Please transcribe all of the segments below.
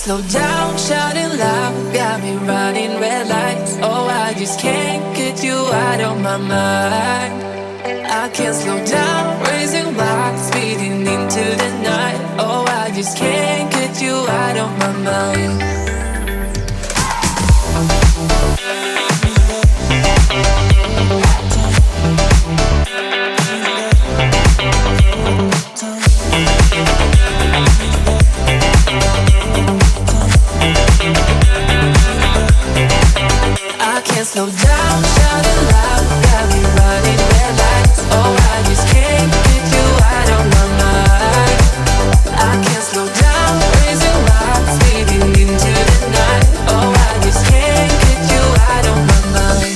slow down, shouting loud, got me running red lights. Oh, I just can't get you out of my mind. I can't slow down, raising rocks, speeding into the night. Oh, I just can't get you out of my mind. I can't slow down, shouting loud, got me running red lights. Oh, I just can't get you out of my mind. I can't slow down, raising rocks, speeding into the night. Oh, I just can't get you out of my mind.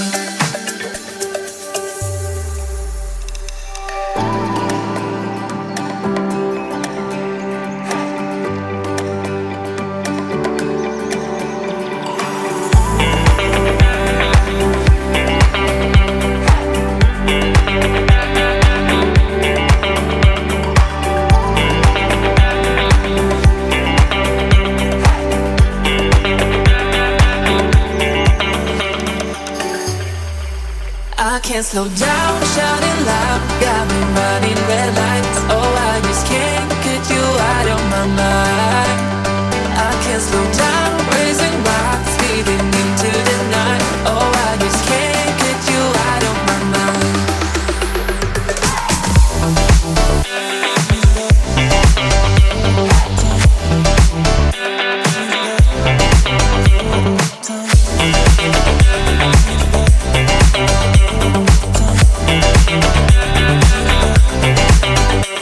I can't slow down, shouting loud, got me running red lights. Oh, I just can't get you out of my mind. I can't slow down, raising rocks, speeding into the night. Oh, I just can't get you out of my mind.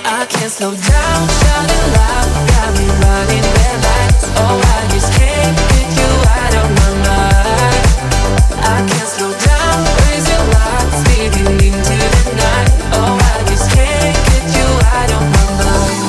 I can't slow down, shouting loud, got me running red lights. Oh, I just can't get you out of my mind. I can't slow down, raising rocks, speeding into the night. Oh, I just can't get you out of my mind.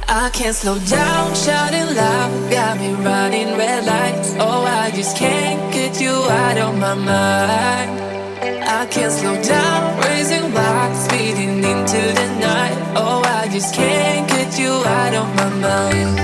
I can't slow down, shouting loud, got me running red lights. Oh, I just can't get you out of my mind. I can't slow down, raising rocks, speeding into the night. Oh, I just can't get you out of my mind.